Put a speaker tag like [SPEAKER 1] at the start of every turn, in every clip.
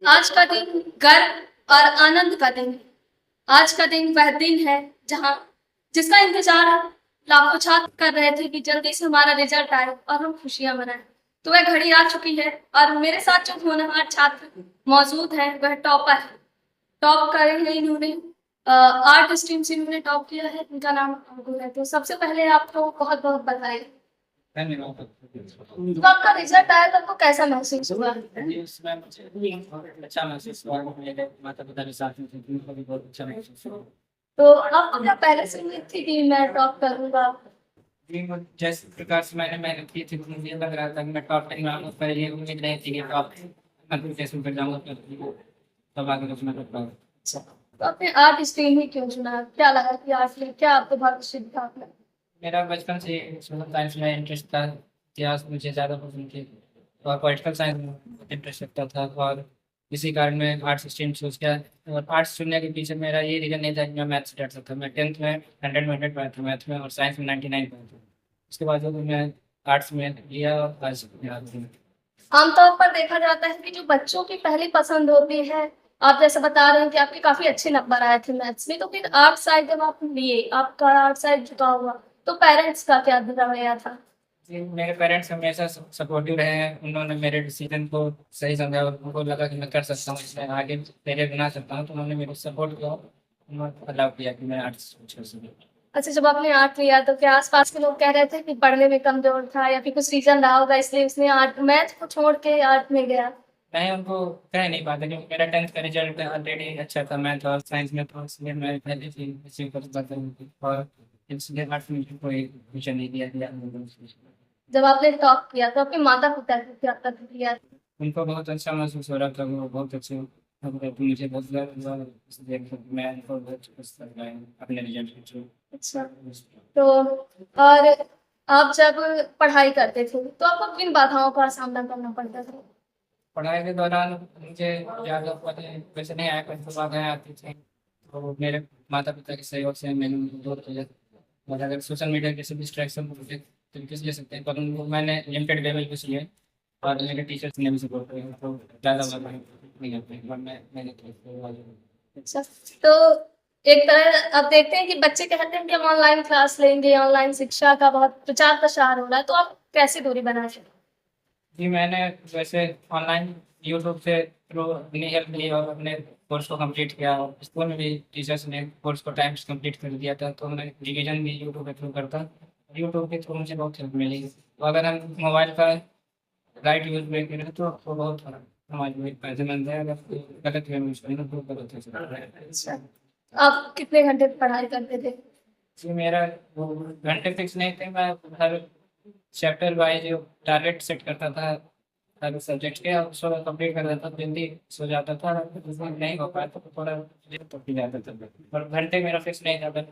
[SPEAKER 1] आज का दिन गर्व और आनंद का दिन है। आज का दिन वह दिन है जहाँ जिसका इंतजार लाखों छात्र कर रहे थे कि जल्दी से हमारा रिजल्ट आए और हम खुशियां मनाएं। तो वह घड़ी आ चुकी है और मेरे साथ जो होनहार छात्र मौजूद है वह टॉपर है। टॉप करे हैं इन्होंने, आर्ट स्ट्रीम से इन्होंने टॉप किया है। इनका नाम अंकुर है। तो सबसे पहले आपको बहुत बहुत बधाई। तो आपका रिजल्ट आया तो आपको कैसा महसूस हुआ?
[SPEAKER 2] जी, उसमें मुझे बहुत अच्छा महसूस हुआ। मेरे माता-पिता के साथ में थे, उनको भी बहुत अच्छा महसूस हुआ।
[SPEAKER 1] तो आपको क्या पहले से उम्मीद थी कि मैं टॉप करूंगा?
[SPEAKER 2] जी, वो जिस प्रकार से मैंने मेहनत की थी, तो मुझे लग रहा था कि मैं टॉप करूँगा। पर ये उम्मीद नहीं थी कि टॉप एप्लीकेशन पे जाऊँगा, तो तब आगे उसमें कर पाऊँगा।
[SPEAKER 1] अच्छा, तो आपने आर्ट स्ट्रीम ही क्यों चुना? क्या लगा कि आर्ट में क्या आपको भविष्य दिखा आपने?
[SPEAKER 2] मेरा बचपन से सोशल साइंस में इंटरेस्ट था। इतिहास मुझे ज़्यादा पसंद थी और पॉलिटिकल साइंस में इंटरेस्ट रखता था, और इसी कारण मैं आर्ट्स स्ट्रीम चूज़ किया। और आर्ट्स चुनने के पीछे मेरा ये रीज़न नहीं था कि मैं मैथ से डर सकता। मैं 10th में 100 में 100 पाया था मैथ में, और साइंस में 99 पाया था। उसके बाद जब मैं आर्ट्स में लिया, और आज मैं आर्ट्स में।
[SPEAKER 1] आमतौर पर देखा जाता है कि जो बच्चों की पहली पसंद होती है, आप जैसे बता रहे हैं कि आपके काफी अच्छे नंबर आए थे मैथ्स में, तो फिर आर्ट साइड जब आप लिए, आपका आर्ट साइड झुका हुआ, तो पेरेंट्स का क्या रवैया था?
[SPEAKER 2] जी, मेरे पेरेंट्स हमेशा सपोर्टिव रहे हैं। उन्होंने मेरे डिसीजन को सही समझा, और उनको लगा कि मैं कर सकता हूँ, इसमें आगे करियर बना सकता हूँ, तो उन्होंने मेरे सपोर्ट किया। उन्होंने अलाउ किया कि मैं आर्ट्स कर सकूँ।
[SPEAKER 1] अच्छा, जब आपने आर्ट लिया तो क्या आसपास के लोग कह रहे थे कि पढ़ने में कमजोर था या फिर कुछ रीजन रहा होगा इसलिए उसने आर्ट मैथ को छोड़ के आर्ट में गया?
[SPEAKER 2] मैं उनको कह नहीं पाता, क्योंकि मेरा 10th का रिजल्ट ऑलरेडी अच्छा था मैथ और साइंस में, तो इसलिए मैं पहले से इसी पर बात और इसलिए आर्ट्स में कोई विषय नहीं दिया।
[SPEAKER 1] जब आपने टॉप किया तो आपके माता पिता ने क्या प्रतिक्रिया?
[SPEAKER 2] उनको बहुत अच्छा महसूस हो रहा था। वो बहुत अच्छे मुझे बहुत गर्व हुआ, इसलिए मैं उनको बहुत खुश कर रहा हूँ अपने रिजल्ट के थ्रू।
[SPEAKER 1] अच्छा, तो और आप जब पढ़ाई करते थे तो आपको किन बाधाओं का सामना करना पड़ता था?
[SPEAKER 2] पढ़ाई के दौरान मुझे ज़्यादा वैसे नहीं आया, पर बाधाएँ आती थी, तो मेरे माता पिता के सहयोग से मैंने उनको दूर किया। और अगर सोशल मीडिया के डिस्ट्रैक्शन को मुझे तरीके से ले सकते हैं, पर उनको मैंने लिमिटेड लेवल पे लिए, और मेरे टीचर्स ने भी सपोर्ट किया, तो ज़्यादा बाधाएँ नहीं आती, और मैंने
[SPEAKER 1] अच्छा, तो एक तरह अब देखते हैं कि बच्चे कहते हैं कि हम ऑनलाइन क्लास लेंगे, ऑनलाइन शिक्षा का बहुत प्रचार प्रसार हो रहा है, तो आप कैसे दूरी बनाए रखें?
[SPEAKER 2] जी, मैंने वैसे ऑनलाइन यूट्यूब से थ्रू अपनी हेल्प ली और अपने कोर्स को कंप्लीट किया। और स्कूल में भी टीचर्स ने कोर्स को टाइम से कंप्लीट कर दिया था, तो मैं रिवीजन भी यूट्यूब के थ्रू करता। यूट्यूब के थ्रू मुझे बहुत हेल्प मिली। तो अगर हम मोबाइल का राइट यूज़ में करें तो बहुत हमारे लिए फ़ायदेमंद है। अगर गलत वे में यूज़ करें तो गलत हो सकता है।
[SPEAKER 1] अच्छा, आप कितने घंटे पढ़ाई करते थे?
[SPEAKER 2] जी, मेरा वो घंटे फिक्स नहीं थे। मैं हर चैप्टर वाइज़ टारगेट सेट करता था हर सब्जेक्ट के, और उसको कंप्लीट कर देता था, जल्दी सो जाता था। उसमें नहीं हो पाया तो थोड़ा लेट तक भी जाता था, और घंटे मेरा फिक्स नहीं था। बस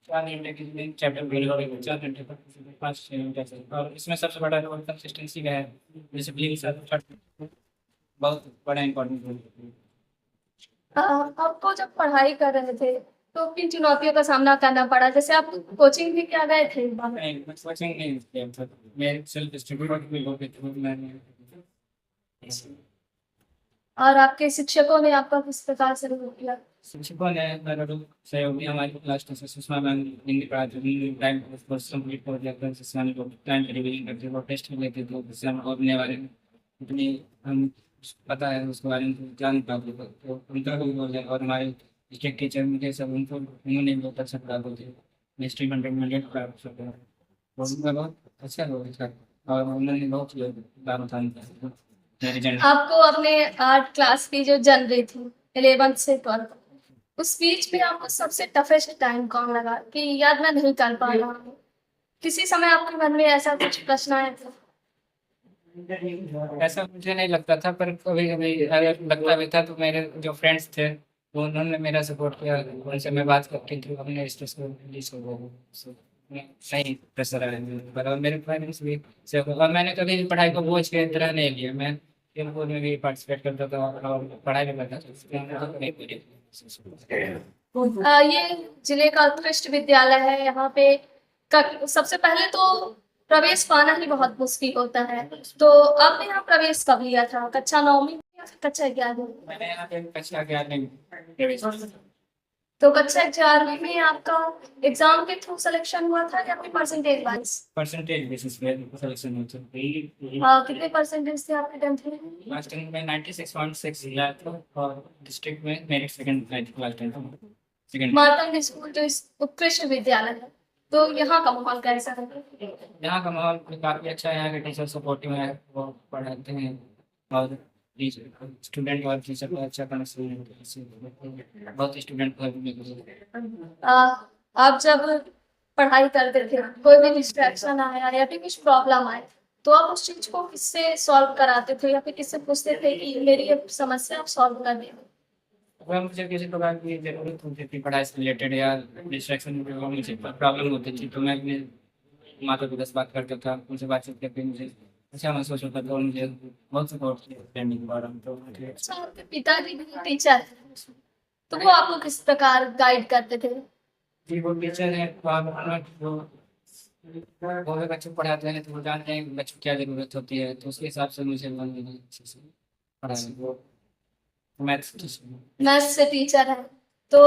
[SPEAKER 2] 4 घंटे की भी चैप्टर पूरे हो गए, 4 घंटे तक 5-6 घंटे से। और इसमें सबसे बड़ा रोल कंसिस्टेंसी का है, डिसिप्लिन के साथ बहुत बड़ा इम्पोर्टेंट रोल।
[SPEAKER 1] आपको जब पढ़ाई कर रहे थे तो किन चुनौतियों का सामना करना पड़ा? जैसे आप कोचिंग भी क्या गए थे बाहर?
[SPEAKER 2] नहीं, मैं कोचिंग नहीं किया था। मेरे सेल्फ स्टडी भी हो गए थे, मैंने।
[SPEAKER 1] और आपके शिक्षकों ने आपका किस प्रकार से रोल किया?
[SPEAKER 2] शिक्षकों ने मेरा सहयोग दिया। हमारी class teacher Sushma ma'am Hindi पढ़ाती थी। हिंदी टाइम कोर्स कंप्लीट हो जाता है, जिससे हम लोग टाइम पे रिवीजन करते थे और टेस्ट भी लेते थे, जिससे हम अपने बारे में इतनी हम पता है उसके बारे में जान पाते थे। तो उनका भी रोल है। और हमारे स्टेट टीचर मुझे सब उन्होंने भी बहुत अच्छा पढ़ाते थे। हिस्ट्री 100 में 100 प्राप्त करते हैं, और उनका बहुत अच्छा रोल था, और उन्होंने बहुत योगदान था मेरे जन।
[SPEAKER 1] आपको अपने आर्ट क्लास की जो जन रही थी 11th से 12th, उस बीच में आपको सबसे टफेस्ट टाइम कौन लगा कि यार मैं नहीं कर पा रहा हूँ? किसी समय आपके मन में ऐसा कुछ प्रश्न आया था?
[SPEAKER 2] ऐसा मुझे नहीं लगता था, पर कभी-कभी अगर लगता भी था, तो मेरे जो फ्रेंड्स थे, वो उन्होंने मेरा सपोर्ट किया। उनसे मैं बात करती थी अपने स्ट्रेस को रिलीज़ करने में। नहीं प्रेशर आया मेरे ऊपर, और मेरे पेरेंट्स भी और मैंने कभी भी पढ़ाई को बोझ के तरह नहीं लिया। मैं खेल-कूद में भी पार्टिसिपेट करता था, और पढ़ाई भी करता था। इसलिए मुझे नहीं कोई
[SPEAKER 1] ये जिले का उत्कृष्ट विद्यालय है। यहाँ पे सबसे पहले तो प्रवेश पाना ही बहुत मुश्किल होता है। तो आपने यहाँ प्रवेश कब लिया था? कक्षा 9 में? कक्षा 11?
[SPEAKER 2] मैंने यहाँ पे कक्षा 11
[SPEAKER 1] तो कक्षा 11 में आपका एग्जाम के थ्रू सिलेक्शन हुआ था या फिर परसेंटेज वाइज?
[SPEAKER 2] परसेंटेज बेसिस पे सिलेक्शन होता है।
[SPEAKER 1] कितने परसेंटेज थे आपके 10th में?
[SPEAKER 2] लास्ट टाइम में 96.6 लाया था और डिस्ट्रिक्ट में मेरे सेकंड आया था last time second.
[SPEAKER 1] Matang school जो उत्कृष्ट विद्यालय है, तो यहाँ का माहौल कैसा है?
[SPEAKER 2] यहाँ का माहौल काफ़ी अच्छा है, यहाँ के टीचर सपोर्टिव है, वो पढ़ाते हैं और स्टूडेंट और टीचर का अच्छा कनेक्शन है, बहुत स्टूडेंट को भी
[SPEAKER 1] अ, आप जब पढ़ाई करते थे, कोई भी डिस्ट्रैक्शन आया या फिर कुछ प्रॉब्लम आए, तो आप उस चीज को किससे सॉल्व कराते थे या फिर किससे पूछते थे कि मेरी ये समस्या आप सॉल्व कर दें?
[SPEAKER 2] अगर मुझे किसी प्रकार की ज़रूरत होती थी पढ़ाई से रिलेटेड या डिस्ट्रैक्शन मुझे प्रॉब्लम होती थी तो मैं अपने माता पिता से बात करता था, उनसे बातचीत करके मुझे अच्छा महसूस होता था और मुझे बहुत सपोर्ट किया ट्रेनिंग के बारे में। तो मुझे
[SPEAKER 1] अच्छा, आपके पिताजी भी टीचर हैं, तो वो आपको किस प्रकार गाइड करते थे?
[SPEAKER 2] जी वो टीचर हैं तो आप अपना वो भी बच्चे को पढ़ाते हैं तो वो जानते हैं कि बच्चों को क्या ज़रूरत होती है, तो उसके हिसाब से मुझे अच्छे से पढ़ाया। मैथ्स
[SPEAKER 1] मैथ्स से टीचर है, तो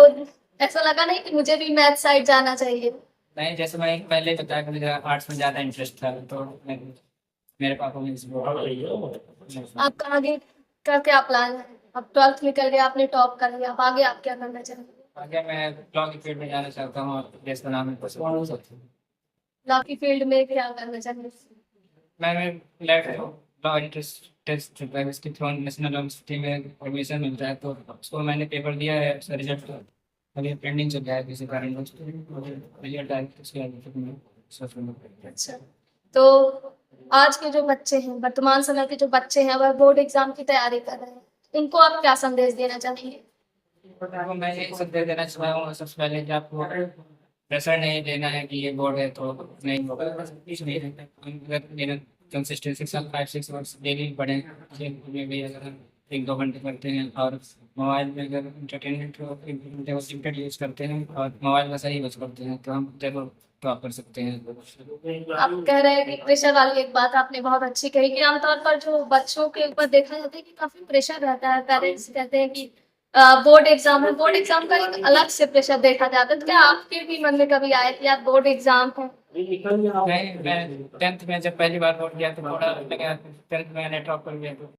[SPEAKER 1] ऐसा लगा नहीं कि मुझे भी मैथ साइड जाना चाहिए?
[SPEAKER 2] नहीं, जैसे मैं पहले बताया कि मुझे आर्ट्स में ज़्यादा इंटरेस्ट था तो मेरे पापा ने इसको
[SPEAKER 1] आपका आगे का क्या प्लान है? अब 12th में कर लिया आपने, टॉप कर लिया, अब आगे आप क्या करना चाहेंगे?
[SPEAKER 2] आगे मैं लॉ की फील्ड में जाना चाहता हूँ और देश का नाम
[SPEAKER 1] लॉ की फील्ड में क्या करना चाहेंगे?
[SPEAKER 2] मैं लॉ इंटरेस्ट टेस्ट होता है, इसके थ्रू नेशनल यूनिवर्सिटी में एडमिशन मिलता है तो उसको मैंने पेपर दिया है, उसका रिजल्ट अभी पेंडिंग चल रहा है किसी कारण रिजल्ट आया तो उसके बाद फिर मैं सोच रहा हूँ।
[SPEAKER 1] अच्छा, तो आज के जो बच्चे हैं, वर्तमान समय के जो बच्चे हैं, वह बोर्ड एग्जाम की तैयारी कर रहे हैं, इनको आप क्या संदेश देना चाहेंगे?
[SPEAKER 2] आपको मैं ये संदेश देना चाहता हूँ सबसे पहले कि आपको प्रेशर नहीं लेना है कि ये बोर्ड है तो नहीं होगा, कुछ नहीं है। कंसिस्टेंसी के साथ 5-6 वर्ष डेली पढ़ें, में भी अगर हम 1-2 घंटे पढ़ते हैं और मोबाइल में अगर इंटरटेनमेंट को लिमिटेड यूज़ करते हैं और मोबाइल का सही यूज़ करते हैं तो हम जरूर टॉप कर सकते हैं।
[SPEAKER 1] आप कह रहे हैं कि प्रेशर वाली एक बात आपने बहुत अच्छी कही कि आमतौर पर जो बच्चों के ऊपर देखा जाता है कि काफी प्रेशर रहता है, पेरेंट्स कहते हैं कि बोर्ड एग्जाम है, बोर्ड एग्जाम का एक अलग से प्रेशर देखा जाता है, तो क्या आपके भी मन में कभी आया कि यार बोर्ड एग्जाम है?
[SPEAKER 2] नहीं, मैं 10th में जब पहली बार बोर्ड किया तो थोड़ा लगा, 10th में मैंने टॉप कर लिया तो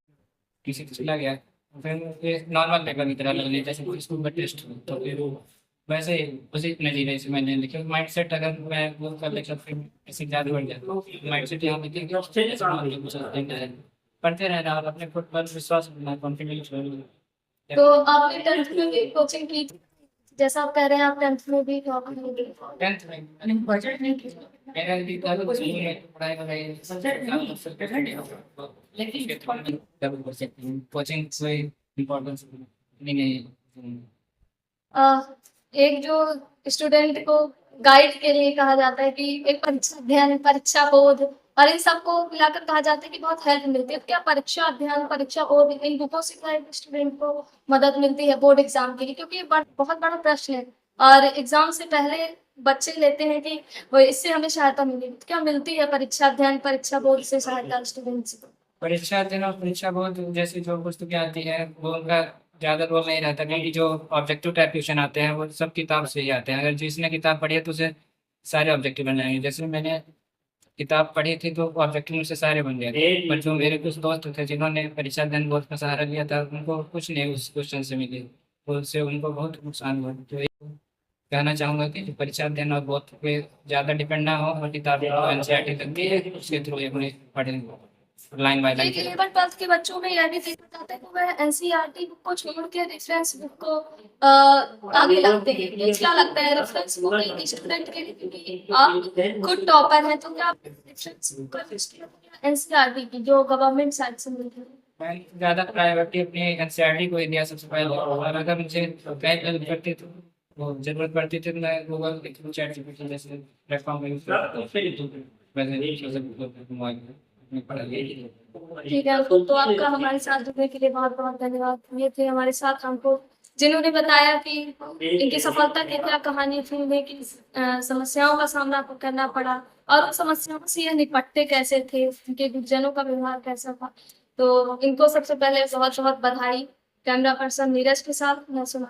[SPEAKER 2] किसी को चला गया, फिर ये नॉर्मल पेपर की तरह लगने जैसे कोई स्कूल का टेस्ट हो तो फिर वैसे ही उसी नतीजे से मैंने लिखा। माइंडसेट अगर मैं वो कर लेता फिर किसी ज़्यादा बढ़ जाता तो माइंडसेट यहाँ लिखेंगे पढ़ते रहना और अपने खुद पर विश्वास रखना, कॉन्फिडेंस।
[SPEAKER 1] तो आपने 10th में भी कोचिंग की थी? जैसा आप कह रहे हैं आप 10th में भी टॉप करेंगे।
[SPEAKER 2] 10th में मैंने बजट नहीं किया, मेरा भी पढ़ाई लेकिन कोचिंग से इम्पोर्टेंस नहीं है।
[SPEAKER 1] एक जो स्टूडेंट को गाइड के लिए कहा जाता है कि एक परीक्षा अध्ययन, परीक्षा बोध और इन सबको मिलाकर कहा जाता है कि बहुत हेल्प मिलती है, तो क्या परीक्षा अध्ययन, परीक्षा बोध इन बुकों से क्या स्टूडेंट को मदद मिलती है बोर्ड एग्जाम के लिए? क्योंकि ये बहुत बड़ा प्रश्न है और एग्जाम से पहले बच्चे लेते हैं कि वो इससे हमें सहायता मिलेगी, तो क्या मिलती है परीक्षा अध्ययन, परीक्षा बोध से सहायता स्टूडेंट्स को?
[SPEAKER 2] परीक्षा अध्ययन और परीक्षा बोध जैसी जो पुस्तकें आती हैं वो उनका ज़्यादा रोल नहीं रहता, क्योंकि जो ऑब्जेक्टिव टाइप क्वेश्चन आते हैं वो सब किताब से ही आते हैं। अगर जिसने किताब पढ़ी है तो उसे सारे ऑब्जेक्टिव बन जाएंगे। जैसे मैंने किताब पढ़ी थी तो ऑब्जेक्टिव मुझसे सारे बन गए थे, पर जो मेरे कुछ दोस्त थे जिन्होंने परीक्षा अध्ययन बोध का सहारा लिया था उनको कुछ नहीं उस क्वेश्चन से मिले, तो उससे उनको बहुत नुकसान हुआ। तो कहना चाहूँगा कि जो परीक्षा अध्ययन और बोध पे ज़्यादा डिपेंड ना हो और किताबें एनसीईआरटी लगती है उसके थ्रू अपने पढ़ें line by line.
[SPEAKER 1] 11th 12th के बच्चों में यह भी देखा जाता है कि वह एनसीईआरटी बुक को छोड़ के रेफरेंस बुक को आगे लाते हैं। ये क्या लगता है रेफरेंस बुक एक स्टूडेंट के लिए, क्योंकि आप खुद टॉपर हैं, तो क्या आप रेफरेंस बुक का एनसीईआरटी की जो गवर्नमेंट साइड से मिलती है?
[SPEAKER 2] मैं ज़्यादा प्रायोरिटी अपनी एनसीईआरटी को ही दिया सबसे पहले, और अगर मुझे कहीं हेल्प करती तो वो ज़रूरत पड़ती थी तो मैं गूगल चैट जीपीटी जैसे प्लेटफॉर्म का यूज़ करता हूँ। वैसे चीज़ें मोबाइल में पढ़ाई।
[SPEAKER 1] ठीक है अंकुल, तो आपका हमारे साथ जुड़ने के लिए बहुत बहुत धन्यवाद। ये थे हमारे साथ हमको जिन्होंने बताया कि इनकी सफलता की क्या कहानी थी, लेकिन समस्याओं का सामना आपको करना पड़ा और उन समस्याओं से यह निपटते कैसे थे, उनके गुरुजनों का व्यवहार कैसा था। तो इनको सबसे पहले बहुत बहुत बधाई। कैमरा पर्सन नीरज के साथ मैं सुना।